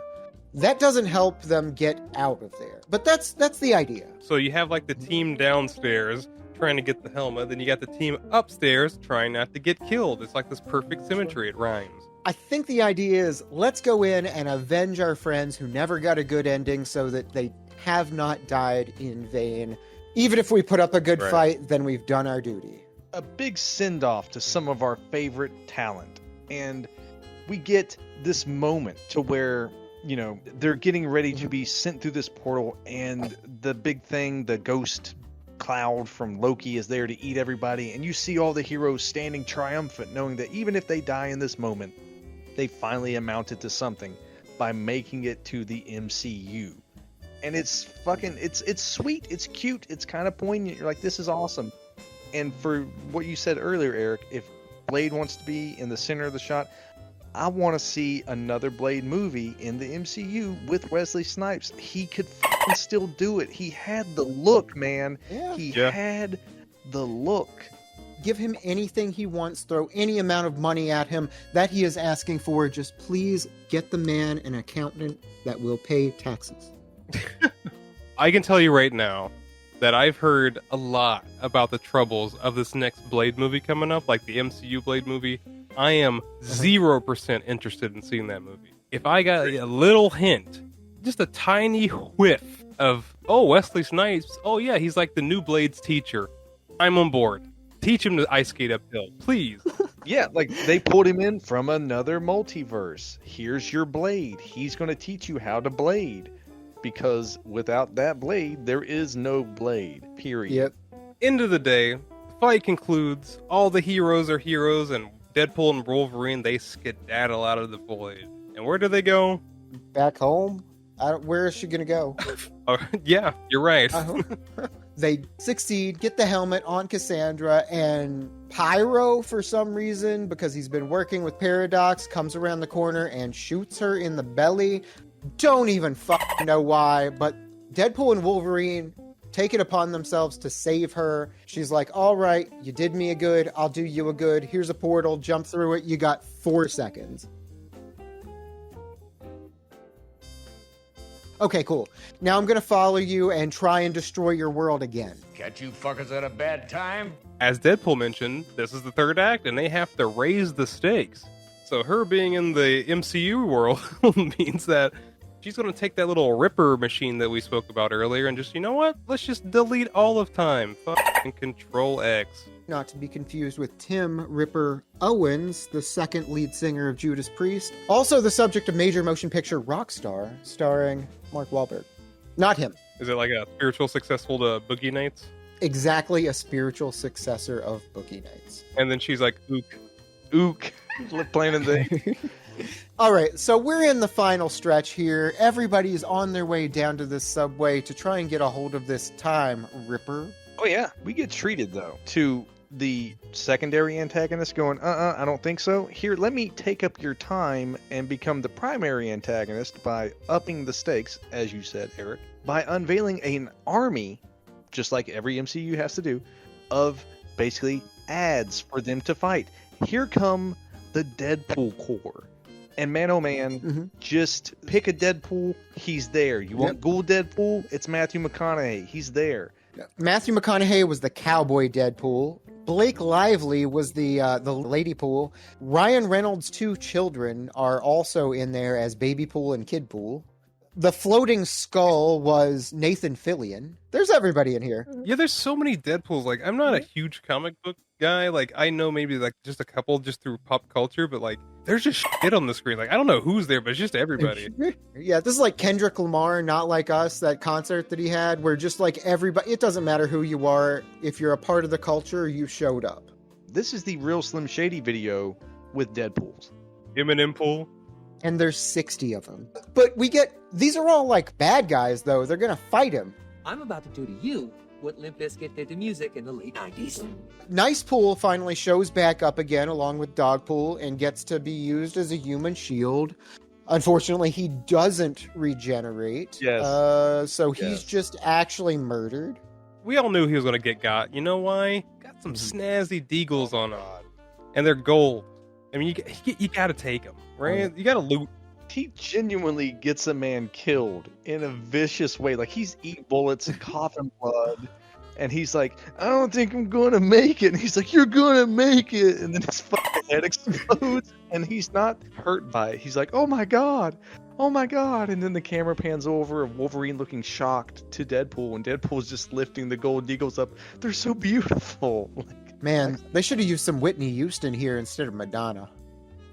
That doesn't help them get out of there. But that's the idea. So you have, the team downstairs trying to get the helmet, then you got the team upstairs trying not to get killed. It's like this perfect symmetry. It rhymes. I think the idea is let's go in and avenge our friends who never got a good ending so that they have not died in vain. Even if we put up a good fight, then we've done our duty. A big send-off to some of our favorite talent. And we get this moment to where, they're getting ready to be sent through this portal, and the big thing, the ghost cloud from Loki, is there to eat everybody, and you see all the heroes standing triumphant, knowing that even if they die in this moment, they finally amounted to something by making it to the MCU. And it's sweet, it's cute, it's kind of poignant. You're like, this is awesome. And for what you said earlier, Eric, if Blade wants to be in the center of the shot, I want to see another Blade movie in the MCU with Wesley Snipes. He could still do it. He had the look, man. Yeah. He had the look. Give him anything he wants, throw any amount of money at him that he is asking for. Just please get the man an accountant that will pay taxes. I can tell you right now that I've heard a lot about the troubles of this next Blade movie coming up, like the MCU Blade movie. I am 0% interested in seeing that movie. If I got a little hint, just a tiny whiff of, Wesley Snipes, yeah, he's like the new Blade's teacher, I'm on board. Teach him to ice skate uphill, please. Yeah, they pulled him in from another multiverse. Here's your Blade. He's going to teach you how to blade. Because without that blade, there is no Blade, period. Yep. End of the day, the fight concludes, all the heroes are heroes, and Deadpool and Wolverine, they skedaddle out of the void. And where do they go? Back home? Where is she going to go? Yeah, you're right. They succeed, get the helmet on Cassandra, and Pyro, for some reason, because he's been working with Paradox, comes around the corner and shoots her in the belly. Don't even know why, but Deadpool and Wolverine take it upon themselves to save her. She's like, all right, you did me a good, I'll do you a good. Here's a portal, jump through it. You got 4 seconds. Okay, cool. Now I'm going to follow you and try and destroy your world again. Catch you fuckers at a bad time? As Deadpool mentioned, this is the third act, and they have to raise the stakes. So her being in the MCU world means that she's going to take that little Ripper machine that we spoke about earlier and just, you know what? Let's just delete all of time. Fucking Control X. Not to be confused with Tim Ripper Owens, the second lead singer of Judas Priest. Also the subject of major motion picture Rockstar, starring Mark Wahlberg. Not him. Is it like a spiritual successful to Boogie Nights? Exactly a spiritual successor of Boogie Nights. And then she's like, ook. Ook. Plain and thing. All right, so we're in the final stretch here. Everybody's on their way down to this subway to try and get a hold of this Time Ripper. Oh yeah, we get treated though to the secondary antagonist going, I don't think so. Here, let me take up your time and become the primary antagonist by upping the stakes, as you said, Eric, by unveiling an army, just like every MCU has to do, of basically ads for them to fight. Here come the Deadpool Corps. And man, oh man, just pick a Deadpool, he's there. You want Ghoul Deadpool? It's Matthew McConaughey. He's there. Matthew McConaughey was the cowboy Deadpool. Blake Lively was the lady pool. Ryan Reynolds' two children are also in there as baby pool and kid pool. The floating skull was Nathan Fillion. There's everybody in here. Yeah, there's so many Deadpools. Like, I'm not a huge comic book guy. Like, I know maybe like just a couple just through pop culture, but like, there's just shit on the screen. Like, I don't know who's there, but it's just everybody. Yeah, this is like Kendrick Lamar, Not Like Us, that concert that he had, where just like everybody, it doesn't matter who you are. If you're a part of the culture, you showed up. This is the real Slim Shady video with Deadpools. Eminem pool. And there's 60 of them. But these are all like bad guys, though. They're going to fight him. I'm about to do to you what Limp Bizkit did to music in the late 90s. Nice Pool finally shows back up again along with Dog Pool and gets to be used as a human shield. Unfortunately, he doesn't regenerate. Yes. So he's just actually murdered. We all knew he was going to get got. You know why? Got some snazzy deagles on him. And they're gold. I mean, you got to take them, right? You got to loot. He genuinely gets a man killed in a vicious way. Like, he's eating bullets and coughing blood. And he's like, I don't think I'm going to make it. And he's like, you're going to make it. And then his fucking head explodes. And he's not hurt by it. He's like, oh my God. Oh my God. And then the camera pans over of Wolverine looking shocked to Deadpool. And Deadpool's just lifting the gold eagles up. They're so beautiful. Man, they should have used some Whitney Houston here instead of Madonna.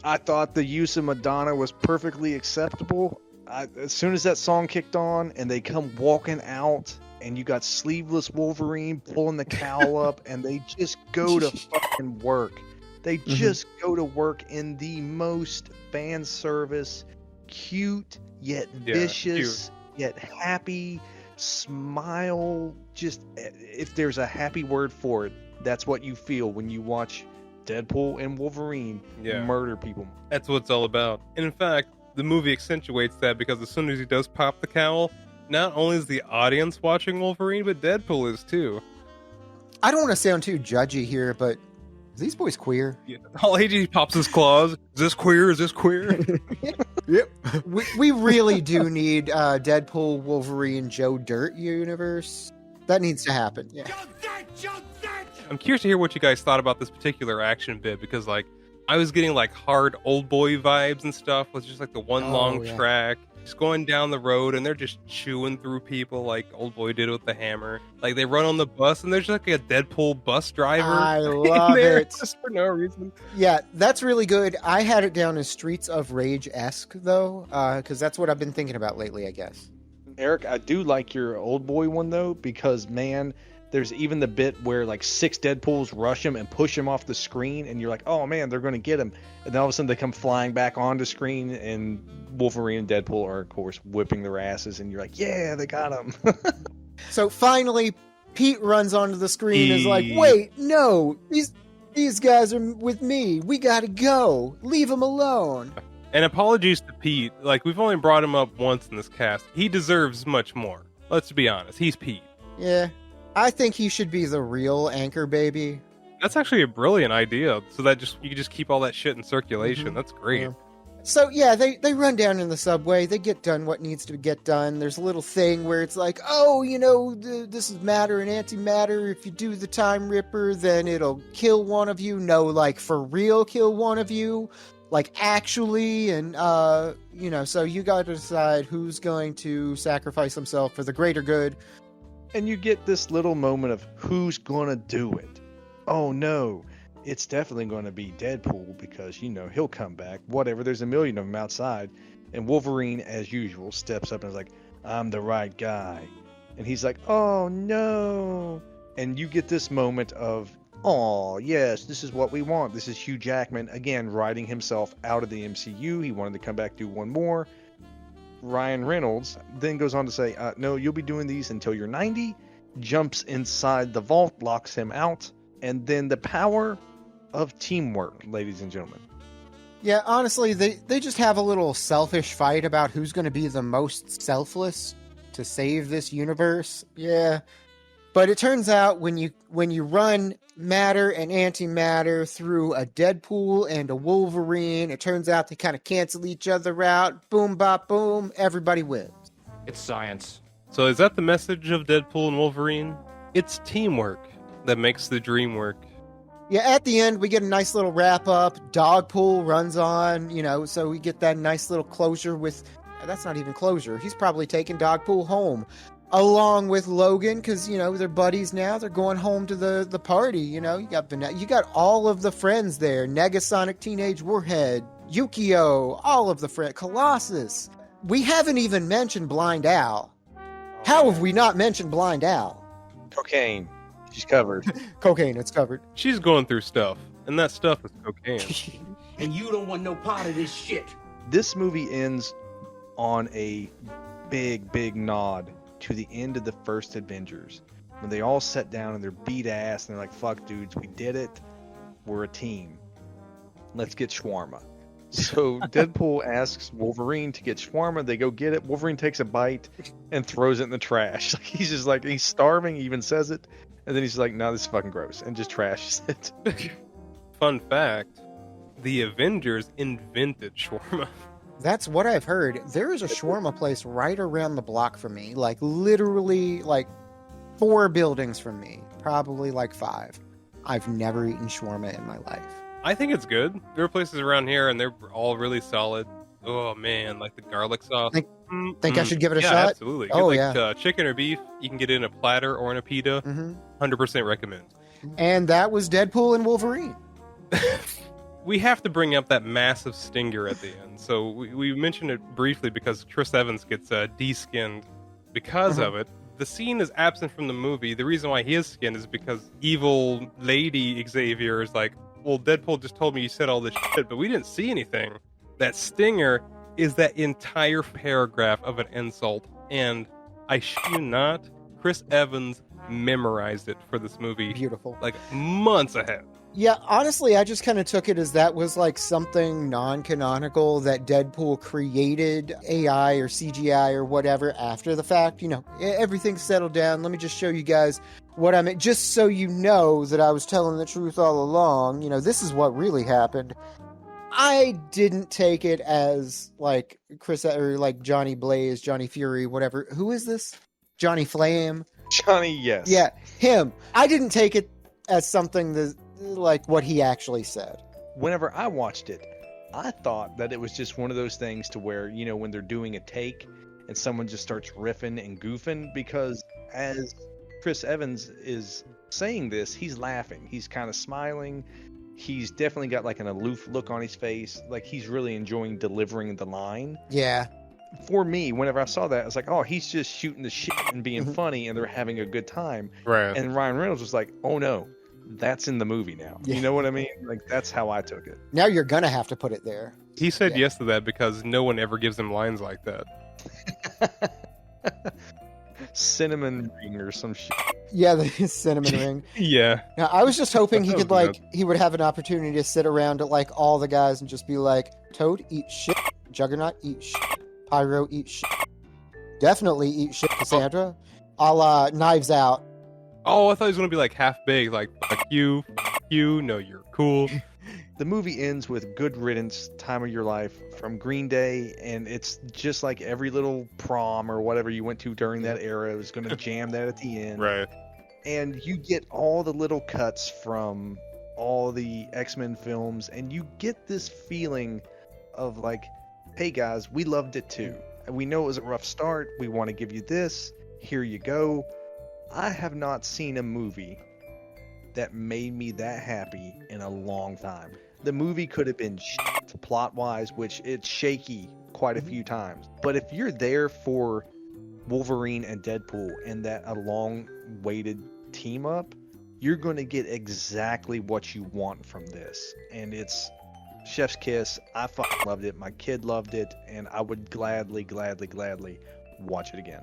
I thought the use of Madonna was perfectly acceptable. As soon as that song kicked on and they come walking out and you got sleeveless Wolverine pulling the cowl up and they just go to fucking work. They just go to work in the most fan service, cute yet vicious, yet happy, smile. Just, if there's a happy word for it, that's what you feel when you watch Deadpool and Wolverine murder people. That's what it's all about. And in fact, the movie accentuates that because as soon as he does pop the cowl, not only is the audience watching Wolverine, but Deadpool is too. I don't want to sound too judgy here, but are these boys queer? Yeah. All he pops his claws. Is this queer? Is this queer? Yep. We really do need Deadpool, Wolverine, Joe Dirt universe. That needs to happen. Yeah. I'm curious to hear what you guys thought about this particular action bit because, like, I was getting like hard old boy vibes and stuff with just like the one long track, just going down the road and they're just chewing through people like old boy did with the hammer. Like they run on the bus and there's like a Deadpool bus driver. I love it. Just for no reason. Yeah, that's really good. I had it down as Streets of Rage-esque though, because that's what I've been thinking about lately, I guess. Eric, I do like your old boy one though, because man, there's even the bit where like 6 Deadpools rush him and push him off the screen, and you're like, oh man, they're going to get him. And then all of a sudden they come flying back onto screen, and Wolverine and Deadpool are, of course, whipping their asses, and you're like, yeah, they got him. So finally, Pete runs onto the screen and is like, wait, no, these guys are with me. We got to go. Leave them alone. And apologies to Pete. Like, we've only brought him up once in this cast. He deserves much more. Let's be honest. He's Pete. Yeah. I think he should be the real Anchor Baby. That's actually a brilliant idea. So that you can just keep all that shit in circulation. That's great. Yeah. So yeah, they run down in the subway. They get done what needs to get done. There's a little thing where it's like, oh, you know, this is matter and antimatter. If you do the Time Ripper, then it'll kill one of you. No, like for real, kill one of you. like actually, and so you got to decide who's going to sacrifice himself for the greater good. And you get this little moment of who's gonna do it. Oh no, it's definitely gonna be Deadpool because he'll come back. Whatever, there's a million of them outside, and Wolverine, as usual, steps up and is like, "I'm the right guy," and he's like, "Oh no," and you get this moment of, "Oh yes, this is what we want." This is Hugh Jackman again writing himself out of the MCU. He wanted to come back, do one more. Ryan Reynolds then goes on to say, no, you'll be doing these until you're 90, jumps inside the vault, locks him out, and then the power of teamwork, ladies and gentlemen. Yeah, honestly, they just have a little selfish fight about who's going to be the most selfless to save this universe. Yeah. But it turns out when you run matter and antimatter through a Deadpool and a Wolverine, it turns out they kind of cancel each other out. Boom, bop, boom. Everybody wins. It's science. So is that the message of Deadpool and Wolverine? It's teamwork that makes the dream work. Yeah, at the end, we get a nice little wrap up. Dogpool runs on, so we get that nice little closure with... That's not even closure. He's probably taking Dogpool home. Along with Logan, because, they're buddies now. They're going home to the party, You got all of the friends there. Negasonic Teenage Warhead, Yukio, all of the friends. Colossus. We haven't even mentioned Blind Al. How have we not mentioned Blind Al? Cocaine. She's covered. Cocaine, it's covered. She's going through stuff, and that stuff is cocaine. And you don't want no part of this shit. This movie ends on a big nod to the end of the first Avengers, when they all sat down and they're beat ass and they're like, "Fuck dudes, we did it. We're a team. Let's get shawarma." So Deadpool asks Wolverine to get shawarma. They go get it. Wolverine takes a bite and throws it in the trash. Like he's just like, he's starving. He even says it, and then he's like, "No, this is fucking gross," and just trashes it. Fun fact: the Avengers invented shawarma. That's what I've heard. There is a shawarma place right around the block from me. Like, literally, 4 buildings from me. Probably 5. I've never eaten shawarma in my life. I think it's good. There are places around here, and they're all really solid. Oh, man, the garlic sauce. Think I should give it a yeah, shot? Absolutely. Oh, Get, chicken or beef. You can get it in a platter or in a pita. 100% recommend. And that was Deadpool and Wolverine. We have to bring up that massive stinger at the end. So we mentioned it briefly because Chris Evans gets de-skinned because of it. The scene is absent from the movie. The reason why he is skinned is because evil lady Xavier is like, well, Deadpool just told me you said all this shit, but we didn't see anything. That stinger is that entire paragraph of an insult. And I shit you not, Chris Evans memorized it for this movie. Beautiful. Months ahead. Yeah, honestly, I just kind of took it as that was something non-canonical that Deadpool created AI or CGI or whatever after the fact. Everything's settled down. Let me just show you guys what I meant, just so you know that I was telling the truth all along. This is what really happened. I didn't take it as Chris or Johnny Blaze, Johnny Fury, whatever. Who is this? Johnny Flame? Johnny, yes. Yeah, him. I didn't take it as something that what he actually said. Whenever I watched it, I thought that it was just one of those things to where, when they're doing a take and someone just starts riffing and goofing, because as Chris Evans is saying this, he's laughing. He's kind of smiling. He's definitely got an aloof look on his face. He's really enjoying delivering the line. Yeah. For me, whenever I saw that, I was like, oh, he's just shooting the shit and being funny and they're having a good time. Right. And Ryan Reynolds was like, oh no, that's in the movie now. Yeah. You know what I mean? That's how I took it. Now you're gonna have to put it there. He said yes to that because no one ever gives him lines like that. Cinnamon ring or some shit. Yeah, the cinnamon ring. Yeah. Now, I was just hoping he That could was he would have an opportunity to sit around at all the guys and just be like, Toad, eat shit. Juggernaut, eat shit. Pyro, eat shit. Definitely eat shit, Cassandra. A la Knives Out. Oh, I thought he was going to be half big, fuck you, no, you're cool. The movie ends with Good Riddance, Time of Your Life from Green Day, and it's just like every little prom or whatever you went to during that era. It was going to jam that at the end. Right. And you get all the little cuts from all the X-Men films, and you get this feeling of like, hey guys, we loved it too. And we know it was a rough start. We want to give you this. Here you go. I have not seen a movie that made me that happy in a long time. The movie could have been shit plot-wise, which it's shaky quite a few times. But if you're there for Wolverine and Deadpool and that a long-awaited team-up, you're going to get exactly what you want from this. And it's chef's kiss. I fucking loved it. My kid loved it. And I would gladly watch it again.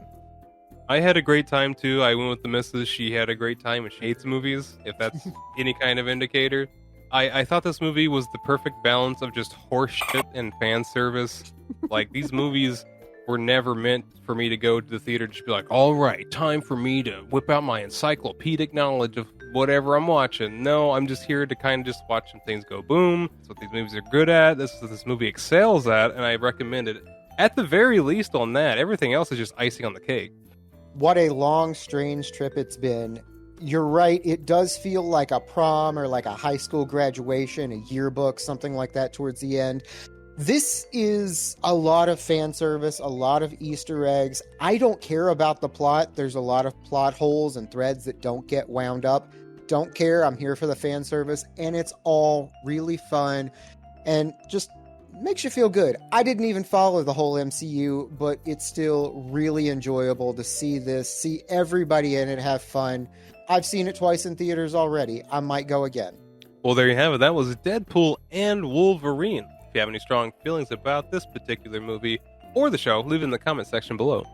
I had a great time too. I went with the missus. She had a great time and she hates movies, if that's any kind of indicator. I thought this movie was the perfect balance of just horse shit and fan service. Like, these movies were never meant for me to go to the theater and just be like, all right, time for me to whip out my encyclopedic knowledge of whatever I'm watching. No, I'm just here to kind of just watch some things go boom. That's what these movies are good at. This is what this movie excels at, and I recommend it. At the very least on that, everything else is just icing on the cake. What a long, strange trip it's been. You're right, it does feel like a prom or like a high school graduation, a yearbook, something like that towards the end. This is a lot of fan service, a lot of Easter eggs. I don't care about the plot. There's a lot of plot holes and threads that don't get wound up. Don't care. I'm here for the fan service, and it's all really fun and just makes you feel good. I didn't even follow the whole MCU, but it's still really enjoyable to see this, see everybody in it, have fun. I've seen it twice in theaters already. I might go again. Well, there you have it. That was Deadpool and Wolverine. If you have any strong feelings about this particular movie or the show, leave it in the comment section below.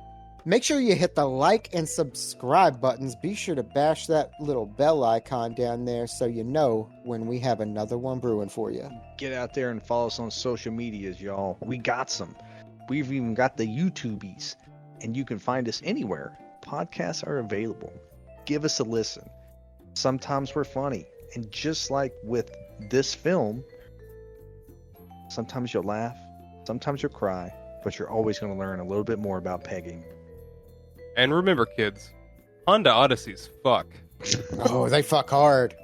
Make sure you hit the like and subscribe buttons. Be sure to bash that little bell icon down there so you know when we have another one brewing for you. Get out there and follow us on social medias, y'all. We got some. We've even got the YouTubies. And you can find us anywhere. Podcasts are available. Give us a listen. Sometimes we're funny. And just like with this film, sometimes you'll laugh, sometimes you'll cry, but you're always going to learn a little bit more about pegging. And remember, kids, Honda Odysseys fuck. Oh, they fuck hard.